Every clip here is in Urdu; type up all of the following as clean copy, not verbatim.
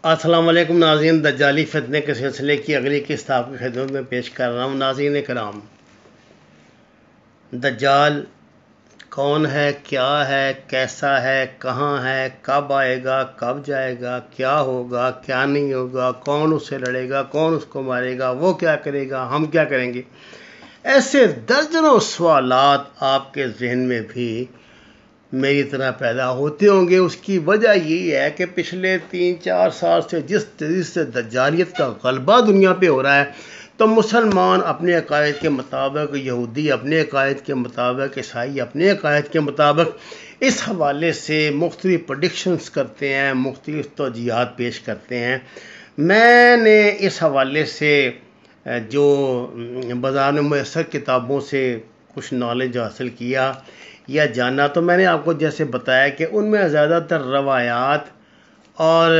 السلام علیکم ناظرین، دجالی فتنے کے سلسلے کی اگلی قسط آپ کی خدمت میں پیش کر رہا ہوں۔ ناظرین کرام، دجال کون ہے، کیا ہے، کیسا ہے، کہاں ہے، کب آئے گا، کب جائے گا، کیا ہوگا، کیا نہیں ہوگا، کون اس سے لڑے گا، کون اس کو مارے گا، وہ کیا کرے گا، ہم کیا کریں گے، ایسے درجنوں سوالات آپ کے ذہن میں بھی میری طرح پیدا ہوتے ہوں گے۔ اس کی وجہ یہی ہے کہ پچھلے 3-4 سال سے جس تیزی سے دجالیت کا غلبہ دنیا پہ ہو رہا ہے، تو مسلمان اپنے عقائد کے مطابق، یہودی اپنے عقائد کے مطابق، عیسائی اپنے عقائد کے مطابق اس حوالے سے مختلف پریڈکشنز کرتے ہیں، مختلف توجیہات پیش کرتے ہیں۔ میں نے اس حوالے سے جو بازار میں میسر کتابوں سے کچھ نالج حاصل کیا یا جانا، تو میں نے آپ کو جیسے بتایا کہ ان میں زیادہ تر روایات اور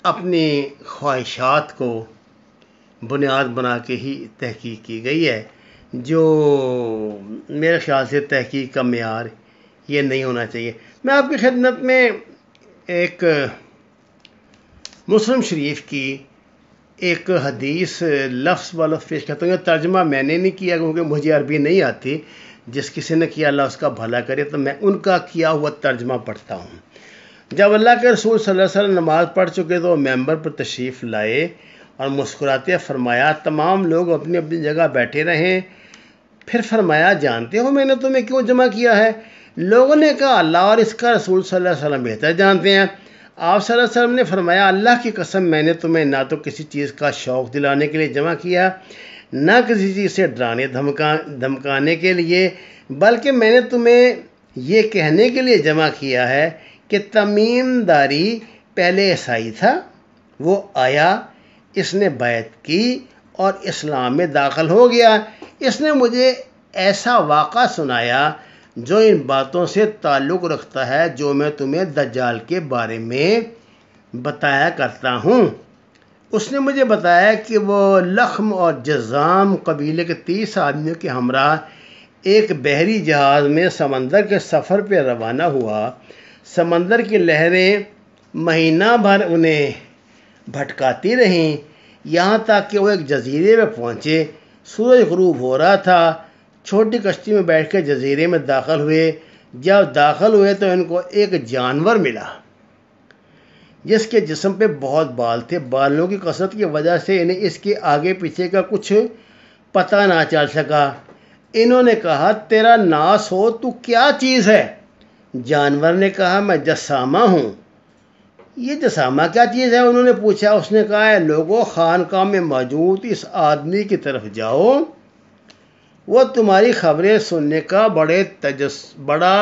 اپنی خواہشات کو بنیاد بنا کے ہی تحقیق کی گئی ہے، جو میرے خیال سے تحقیق کا معیار یہ نہیں ہونا چاہیے۔ میں آپ کی خدمت میں ایک مسلم شریف کی ایک حدیث لفظ و لفظ پیش کرتا ہوں۔ یہ ترجمہ میں نے نہیں کیا کیونکہ مجھے عربی نہیں آتی، جس کسی نے کیا اللہ اس کا بھلا کرے، تو میں ان کا کیا ہوا ترجمہ پڑھتا ہوں۔ جب اللہ کے رسول صلی اللہ علیہ وسلم نماز پڑھ چکے تو وہ ممبر پر تشریف لائے اور مسکراتے فرمایا، تمام لوگ اپنی اپنی جگہ بیٹھے رہیں۔ پھر فرمایا، جانتے ہو میں نے تمہیں کیوں جمع کیا ہے؟ لوگوں نے کہا، اللہ اور اس کا رسول صلی اللہ علیہ وسلم بہتر جانتے ہیں۔ آپ صلی اللہ علیہ وسلم نے فرمایا، اللہ کی قسم میں نے تمہیں نہ تو کسی چیز کا شوق دلانے کے لیے جمع کیا، نہ کسی چیز سے ڈرانے دھمکانے کے لیے، بلکہ میں نے تمہیں یہ کہنے کے لیے جمع کیا ہے کہ تمیم داری پہلے عیسائی تھا، وہ آیا، اس نے بیعت کی اور اسلام میں داخل ہو گیا۔ اس نے مجھے ایسا واقعہ سنایا جو ان باتوں سے تعلق رکھتا ہے جو میں تمہیں دجال کے بارے میں بتایا کرتا ہوں۔ اس نے مجھے بتایا کہ وہ لخم اور جذام قبیلے کے 30 آدمیوں کے ہمراہ ایک بحری جہاز میں سمندر کے سفر پہ روانہ ہوا۔ سمندر کی لہریں مہینہ بھر انہیں بھٹکاتی رہیں، یہاں تک کہ وہ ایک جزیرے میں پہنچے۔ سورج غروب ہو رہا تھا۔ چھوٹی کشتی میں بیٹھ کے جزیرے میں داخل ہوئے۔ جب داخل ہوئے تو ان کو ایک جانور ملا جس کے جسم پہ بہت بال تھے۔ بالوں کی کثرت کی وجہ سے انہیں اس کے آگے پیچھے کا کچھ پتہ نہ چل سکا۔ انہوں نے کہا، تیرا ناس ہو، تو کیا چیز ہے؟ جانور نے کہا، میں جسامہ ہوں۔ یہ جسامہ کیا چیز ہے؟ انہوں نے پوچھا۔ اس نے کہا، اے لوگو، خانقاہ میں موجود اس آدمی کی طرف جاؤ، وہ تمہاری خبریں سننے کا بڑا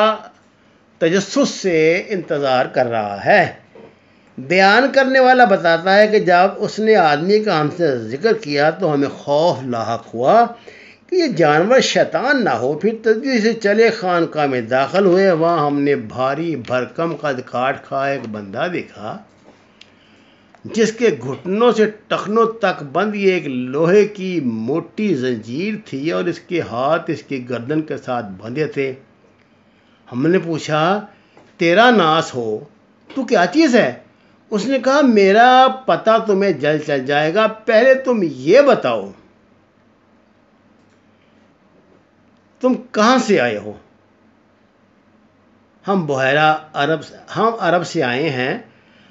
تجسس سے انتظار کر رہا ہے۔ بیان کرنے والا بتاتا ہے کہ جب اس نے آدمی کا ہم سے ذکر کیا تو ہمیں خوف لاحق ہوا کہ یہ جانور شیطان نہ ہو۔ پھر تیزی سے چلے خانقاہ میں داخل ہوئے۔ وہاں ہم نے بھاری بھرکم قد کاٹ کا ایک بندہ دیکھا جس کے گھٹنوں سے ٹخنوں تک بند ایک لوہے کی موٹی زنجیر تھی اور اس کے ہاتھ اس کی گردن کے ساتھ بندھے تھے۔ ہم نے پوچھا، تیرا ناس ہو، تو کیا چیز ہے؟ اس نے کہا، میرا پتہ تمہیں جلد چل جائے گا، پہلے تم یہ بتاؤ تم کہاں سے آئے ہو؟ ہم عرب سے آئے ہیں۔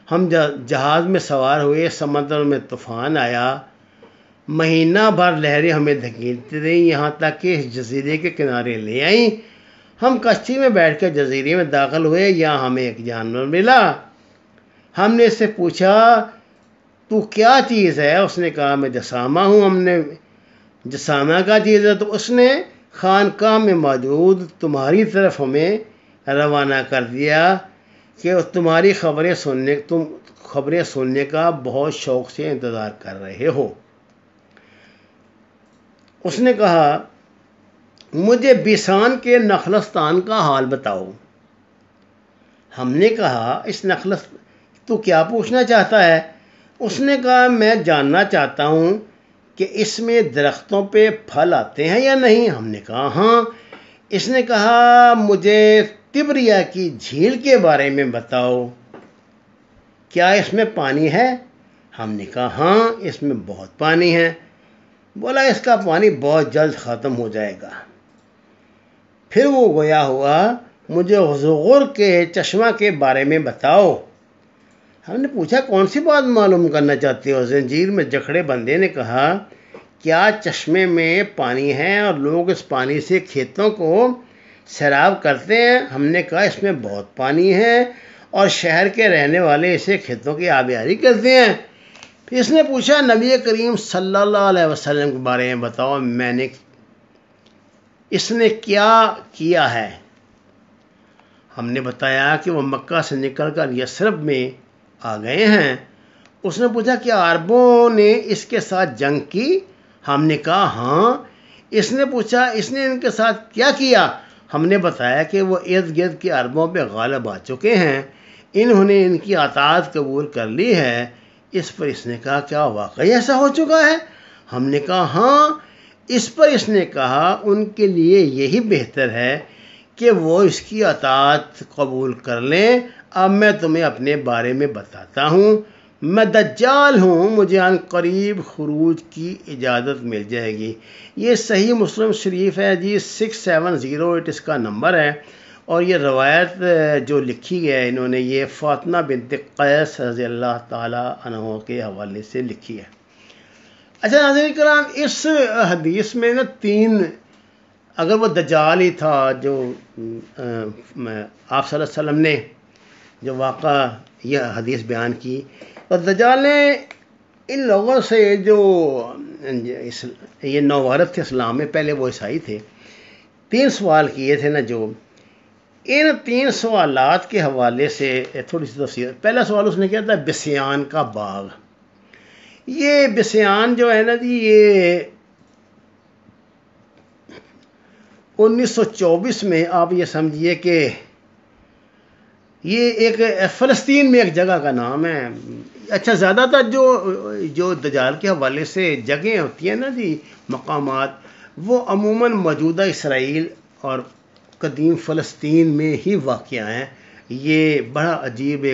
ہم جہاز میں سوار ہوئے، سمندر میں طوفان آیا، مہینہ بھر لہریں ہمیں دھکیلتی رہیں، یہاں تک کہ اس جزیرے کے کنارے لے آئیں۔ ہم کشتی میں بیٹھ کر جزیرے میں داخل ہوئے، یہاں ہمیں ایک جانور ملا۔ ہم نے اس سے پوچھا، تو کیا چیز ہے؟ اس نے کہا، میں جسامہ ہوں۔ ہم نے جسامہ کا چیز ہے؟ تو اس نے خانقاہ میں موجود تمہاری طرف ہمیں روانہ کر دیا کہ تمہاری خبریں سننے کا بہت شوق سے انتظار کر رہے ہو۔ اس نے کہا، مجھے بیسان کے نخلستان کا حال بتاؤ۔ ہم نے کہا، اس تو کیا پوچھنا چاہتا ہے؟ اس نے کہا، میں جاننا چاہتا ہوں کہ اس میں درختوں پہ پھل آتے ہیں یا نہیں؟ ہم نے کہا، ہاں۔ اس نے کہا، مجھے تبریا کی جھیل کے بارے میں بتاؤ، کیا اس میں پانی ہے؟ ہم نے کہا ہاں اس میں بہت پانی ہے۔ بولا اس کا پانی بہت جلد ختم ہو جائے گا۔ پھر وہ گویا ہوا مجھے غور کے چشمہ کے بارے میں بتاؤ۔ ہم نے پوچھا کون سی بات معلوم کرنا چاہتے ہو؟ زنجیر میں جکڑے بندے نے کہا کیا چشمے میں پانی ہے اور لوگ اس پانی سے کھیتوں کو سیراب کرتے ہیں؟ ہم نے کہا اس میں بہت پانی ہے اور شہر کے رہنے والے اسے کھیتوں کی آبیاری کرتے ہیں۔ پھر اس نے پوچھا نبی کریم صلی اللہ علیہ وسلم کے بارے میں بتاؤ، اس نے کیا کیا ہے؟ ہم نے بتایا کہ وہ مکہ سے نکل کر یثرب میں آ گئے ہیں۔ اس نے پوچھا کیا عربوں نے اس کے ساتھ جنگ کی؟ ہم نے کہا ہاں۔ اس نے پوچھا اس نے ان کے ساتھ کیا کیا؟ ہم نے بتایا کہ وہ ارد گرد کے عربوں پہ غالب آ چکے ہیں، انہوں نے ان کی اطاعت قبول کر لی ہے۔ اس پر اس نے کہا کیا واقعی ایسا ہو چکا ہے؟ ہم نے کہا ہاں۔ اس پر اس نے کہا ان کے لیے یہی بہتر ہے کہ وہ اس کی اطاعت قبول کر لیں۔ اب میں تمہیں اپنے بارے میں بتاتا ہوں، میں دجال ہوں، مجھے عن قریب خروج کی اجازت مل جائے گی۔ یہ صحیح مسلم شریف ہے جی، 6708 اس کا نمبر ہے، اور یہ روایت جو لکھی ہے انہوں نے یہ فاطمہ بنت قیس رضی اللہ تعالی عنہ کے حوالے سے لکھی ہے۔ اچھا ناظرین کرام، اس حدیث میں نا اگر وہ دجال ہی تھا جو آپ صلی اللہ علیہ وسلم نے جو واقعہ یہ حدیث بیان کی، اور دجال نے ان لوگوں سے جو یہ نوعرب تھے اسلام میں، پہلے وہ عیسائی تھے، 3 سوال کیے تھے نا، جو ان 3 سوالات کے حوالے سے تھوڑی سی تفصیل۔ پہلا سوال اس نے کیا تھا بسیان کا باغ۔ یہ بسیان جو ہے نا جی، یہ 1924 میں آپ یہ سمجھیے کہ یہ ایک فلسطین میں ایک جگہ کا نام ہے۔ اچھا زیادہ تر جو دجال کے حوالے سے جگہیں ہوتی ہیں نا جی، مقامات، وہ عموماً موجودہ اسرائیل اور قدیم فلسطین میں ہی واقع ہیں۔ یہ بڑا عجیب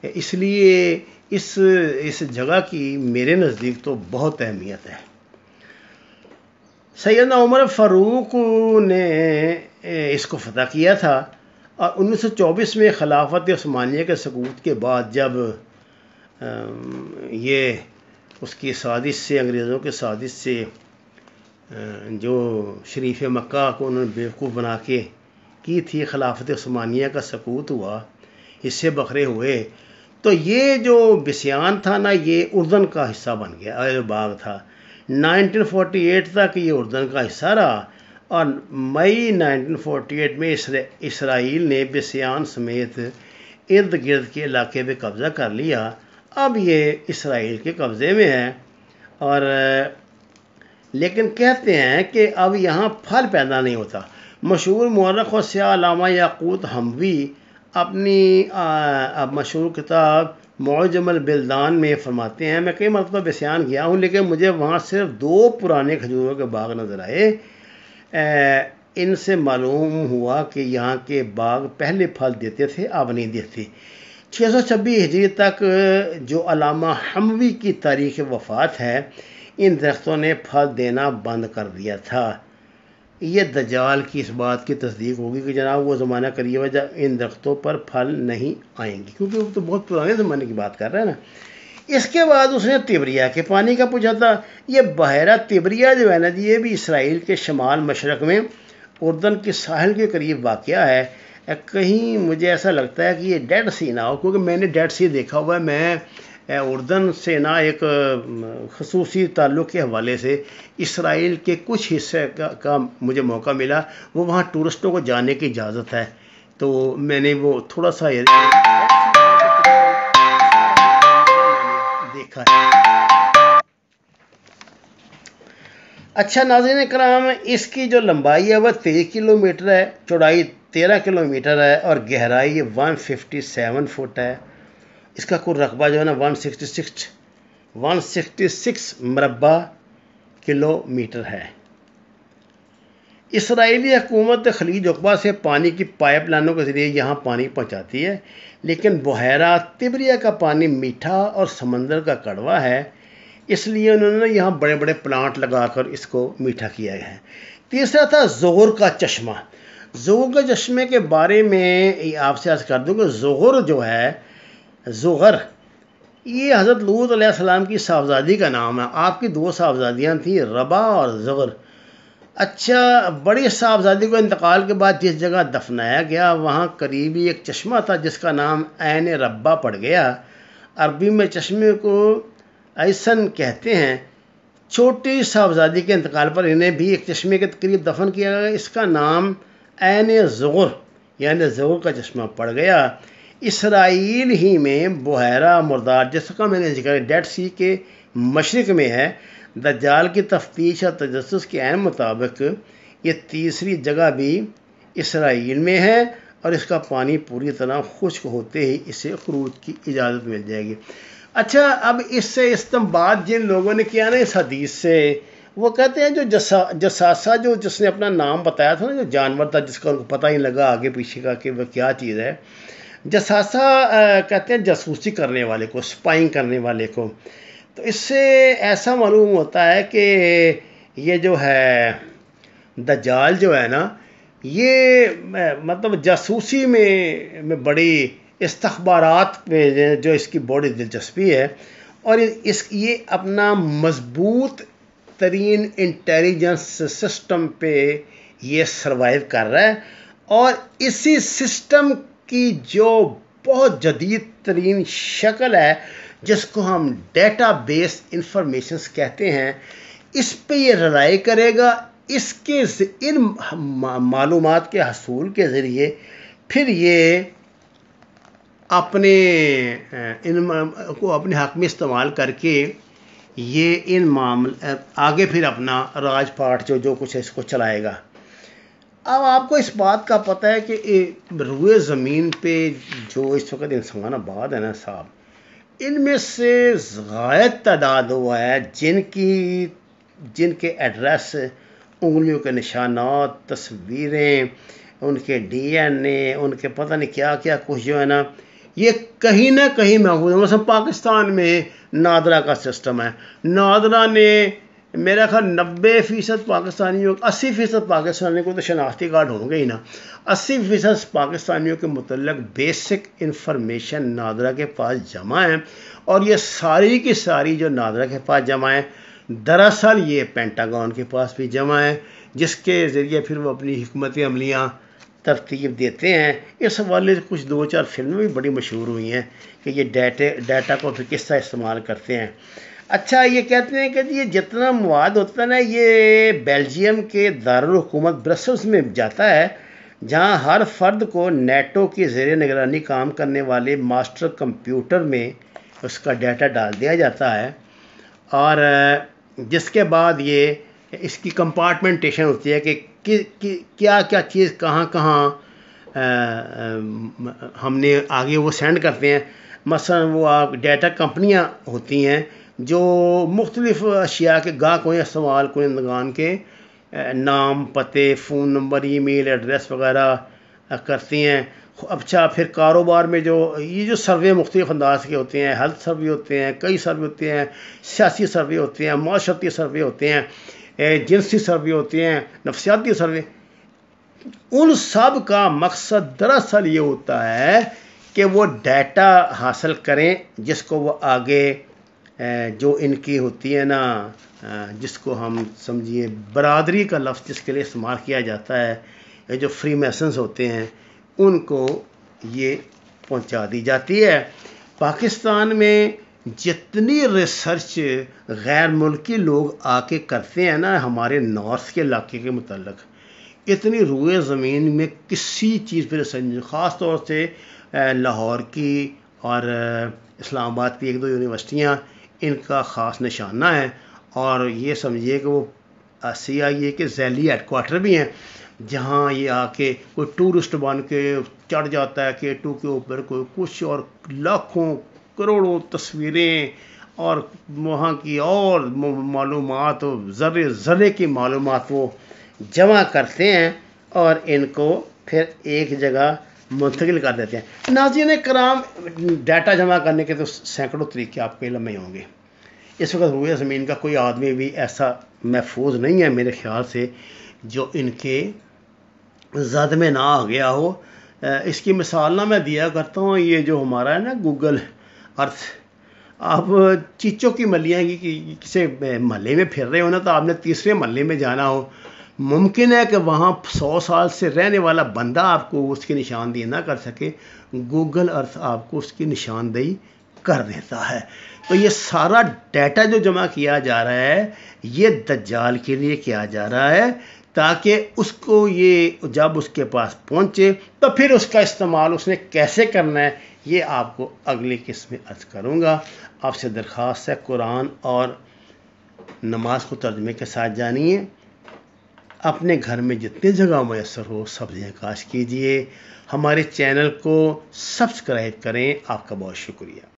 اس لیے اس جگہ کی میرے نزدیک تو بہت اہمیت ہے۔ سیدنا عمر فاروق نے اس کو فتح کیا تھا، اور 1924 میں خلافت عثمانیہ کے سقوط کے بعد جب یہ اس کی سازش سے، انگریزوں کے سازش سے جو شریف مکہ کو انہوں نے بیوقوف بنا کے کی تھی، خلافت عثمانیہ کا سقوط ہوا، حصے بکھرے ہوئے، تو یہ جو بسیان تھا نا، یہ اردن کا حصہ بن گیا، جو باغ تھا 1948 تک یہ اردن کا حصہ رہا، اور مئی 1948 میں اسرائیل نے بسیان سمیت ارد گرد کے علاقے پہ قبضہ کر لیا۔ اب یہ اسرائیل کے قبضے میں ہے، اور لیکن کہتے ہیں کہ اب یہاں پھل پیدا نہیں ہوتا۔ مشہور مورخ و سیاح علامہ یاقوت حموی اپنی مشہور کتاب معجم البلدان میں فرماتے ہیں، میں کئی مرتبہ بسیان گیا ہوں لیکن مجھے وہاں صرف 2 پرانے کھجوروں کے باغ نظر آئے۔ ان سے معلوم ہوا کہ یہاں کے باغ پہلے پھل دیتے تھے، اب نہیں دیتے۔ 626 ہجری تک جو علامہ حموی کی تاریخ وفات ہے، ان درختوں نے پھل دینا بند کر دیا تھا۔ یہ دجال کی اس بات کی تصدیق ہوگی کہ جناب وہ زمانہ قریب ہے جب ان درختوں پر پھل نہیں آئیں گے، کیونکہ وہ تو بہت پرانے زمانے کی بات کر رہا ہے نا۔ اس کے بعد اس نے تبریہ کے پانی کا پوچھا تھا۔ یہ بحیرہ تبریہ جو ہے نا جی، یہ بھی اسرائیل کے شمال مشرق میں اردن کے ساحل کے قریب واقع ہے۔ کہیں مجھے ایسا لگتا ہے کہ یہ ڈیڈ سی نہ ہو، کیونکہ میں نے ڈیڈ سی دیکھا ہوا ہے۔ میں اردن سے نا ایک خصوصی تعلق کے حوالے سے اسرائیل کے کچھ حصے کا مجھے موقع ملا، وہ وہاں ٹورسٹوں کو جانے کی اجازت ہے، تو میں نے وہ تھوڑا سا دیکھا ہے۔ اچھا ناظرین کرام، اس کی جو لمبائی ہے وہ 23 کلومیٹر ہے، چوڑائی 13 کلومیٹر ہے، اور گہرائی 157 فٹ ہے۔ اس کا کل رقبہ جو ہے نا 166 مربع کلومیٹر ہے۔ اسرائیلی حکومت خلیج عقبہ سے پانی کی پائپ لائنوں کے ذریعے یہاں پانی پہنچاتی ہے، لیکن بحیرہ تبریہ کا پانی میٹھا اور سمندر کا کڑوا ہے، اس لیے انہوں نے یہاں بڑے بڑے پلانٹ لگا کر اس کو میٹھا کیا ہے۔ تیسرا تھا زغر کا چشمہ۔ زغر کے چشمے کے بارے میں آپ سے عرض کر دوں کہ زغر جو ہے، زغر یہ حضرت لوط علیہ السلام کی صاحبزادی کا نام ہے۔ آپ کی 2 صاحبزادیاں تھیں، ربا اور زغر۔ اچھا، بڑی صاحبزادی کو انتقال کے بعد جس جگہ دفنایا گیا وہاں قریبی ایک چشمہ تھا جس کا نام عین ربا پڑ گیا۔ عربی میں چشمے کو ایسن کہتے ہیں۔ چھوٹی صاحبزادی کے انتقال پر انہیں بھی ایک چشمے کے قریب دفن کیا گیا، اس کا نام عین زغر یعنی زغر کا چشمہ پڑ گیا۔ اسرائیل ہی میں بحیرہ مردار، جس کا میں نے ذکر ڈیڈ سی کے مشرق میں ہے، دجال کی تفتیش اور تجسس کے عین مطابق یہ تیسری جگہ بھی اسرائیل میں ہے، اور اس کا پانی پوری طرح خشک ہوتے ہی اسے خروج کی اجازت مل جائے گی۔ اچھا، اب اس سے استنباط جن لوگوں نے کیا نا اس حدیث سے، وہ کہتے ہیں جو جساسہ جس نے اپنا نام بتایا تھا نا، جو جانور تھا جس کا ان کو پتہ ہی لگا آگے پیچھے کا کہ وہ کیا چیز ہے، جساسہ کہتے ہیں جاسوسی کرنے والے کو، سپائنگ کرنے والے کو۔ تو اس سے ایسا معلوم ہوتا ہے کہ یہ جو ہے دجال جو ہے نا، یہ مطلب جاسوسی میں بڑی استخبارات میں جو اس کی بڑی دلچسپی ہے، اور یہ اپنا مضبوط ترین انٹیلیجنس سسٹم پہ یہ سروائیو کر رہا ہے، اور اسی سسٹم کی جو بہت جدید ترین شکل ہے جس کو ہم ڈیٹا بیس انفارمیشنز کہتے ہیں، اس پہ یہ رلائی کرے گا۔ اس کے ان معلومات کے حصول کے ذریعے پھر یہ اپنے اپنے حق میں استعمال کر کے یہ ان آگے پھر اپنا راج پاٹ جو کچھ ہے اس کو چلائے گا۔ اب آپ کو اس بات کا پتہ ہے کہ روئے زمین پہ جو اس وقت انسان آباد ہے نا صاحب، ان میں سے غائب تعداد ہوا ہے جن کے ایڈریس، انگلیوں کے نشانات، تصویریں، ان کے ڈی این اے، ان کے پتہ نہیں کیا کیا کچھ جو ہے نا، یہ کہیں نہ کہیں محفوظ ہے۔ مثلا پاکستان میں نادرا کا سسٹم ہے، نادرا نے میرا خیال 90% پاکستانیوں، 80% پاکستانیوں کو تو شناختی کارڈ ہوں گے ہی نا، 80% پاکستانیوں کے متعلق بیسک انفارمیشن نادرا کے پاس جمع ہے، اور یہ ساری کی ساری جو نادرا کے پاس جمع ہے دراصل یہ پینٹاگون کے پاس بھی جمع ہے، جس کے ذریعے پھر وہ اپنی حکمت عملیاں ترتیب دیتے ہیں۔ اس حوالے سے کچھ 2-4 فلمیں بھی بڑی مشہور ہوئی ہیں کہ یہ ڈیٹا کو پھر کس طرح استعمال کرتے ہیں۔ اچھا، یہ کہتے ہیں کہ یہ جتنا مواد ہوتا ہے نا، یہ بیلجیم کے دارالحکومت برسلز میں جاتا ہے، جہاں ہر فرد کو نیٹو کی زیر نگرانی کام کرنے والے ماسٹر کمپیوٹر میں اس کا ڈیٹا ڈال دیا جاتا ہے، اور جس کے بعد یہ اس کی کمپارٹمنٹیشن ہوتی ہے کہ کیا کیا چیز کہاں کہاں ہم نے آگے وہ سینڈ کرتے ہیں۔ مثلا وہ آپ ڈیٹا کمپنیاں ہوتی ہیں جو مختلف اشیاء کے گاہکوں یا استعمال کنندگان کے نام، پتے، فون نمبر، ای میل ایڈریس وغیرہ کرتی ہیں۔ اچھا، پھر کاروبار میں یہ جو سروے مختلف انداز کے ہوتے ہیں، ہیلتھ سروے ہوتے ہیں، کئی سروے ہوتے ہیں، سیاسی سروے ہوتے ہیں، معاشرتی سروے ہوتے ہیں، جنسی سروے ہوتے ہیں، نفسیاتی سروے، ان سب کا مقصد دراصل یہ ہوتا ہے کہ وہ ڈیٹا حاصل کریں جس کو وہ آگے جو ان کی ہوتی ہے نا، جس کو ہم سمجھیے برادری کا لفظ جس کے لیے استعمال کیا جاتا ہے، یہ جو فری میسنز ہوتے ہیں ان کو یہ پہنچا دی جاتی ہے۔ پاکستان میں جتنی ریسرچ غیر ملکی لوگ آ کے کرتے ہیں نا ہمارے نارتھ کے علاقے کے متعلق، اتنی روئے زمین میں کسی چیز پہ ریسرچ نہیں، خاص طور سے لاہور کی اور اسلام آباد کی 1-2 یونیورسٹیاں ان کا خاص نشانہ ہے، اور یہ سمجھیے کہ وہ CIA کے ذیلی ہیڈ کوارٹر بھی ہیں، جہاں یہ آ کے کوئی ٹورسٹ بن کے چڑھ جاتا ہے K2 کے اوپر، کوئی کچھ، اور لاکھوں کروڑوں تصویریں اور وہاں کی اور معلومات، ذرے ذرے کی معلومات وہ جمع کرتے ہیں اور ان کو پھر ایک جگہ منتقل کر دیتے ہیں۔ ناظرین کرام، ڈیٹا جمع کرنے کے تو سینکڑوں طریقے آپ کے علم میں ہوں گے۔ اس وقت روئے زمین کا کوئی آدمی بھی ایسا محفوظ نہیں ہے میرے خیال سے جو ان کے زد میں نہ آ گیا ہو۔ اس کی مثال نہ میں دیا کرتا ہوں، یہ جو ہمارا ہے نا گوگل ارتھ، آپ چیچوں کی ملیاں کی کسی محلے میں پھر رہے ہو نا، تو آپ نے تیسرے محلے میں جانا ہو، ممکن ہے کہ وہاں 100 سال سے رہنے والا بندہ آپ کو اس کی نشاندہی نہ کر سکے، گوگل ارتھ آپ کو اس کی نشاندہی کر دیتا ہے۔ تو یہ سارا ڈیٹا جو جمع کیا جا رہا ہے یہ دجال کے لیے کیا جا رہا ہے، تاکہ اس کو یہ جب اس کے پاس پہنچے تو پھر اس کا استعمال اس نے کیسے کرنا ہے یہ آپ کو اگلی قسط میں عرض کروں گا۔ آپ سے درخواست ہے قرآن اور نماز کو ترجمے کے ساتھ جانیے، اپنے گھر میں جتنی جگہ میسر ہو سبزیاں کاشت کیجیے، ہمارے چینل کو سبسکرائب کریں۔ آپ کا بہت شکریہ۔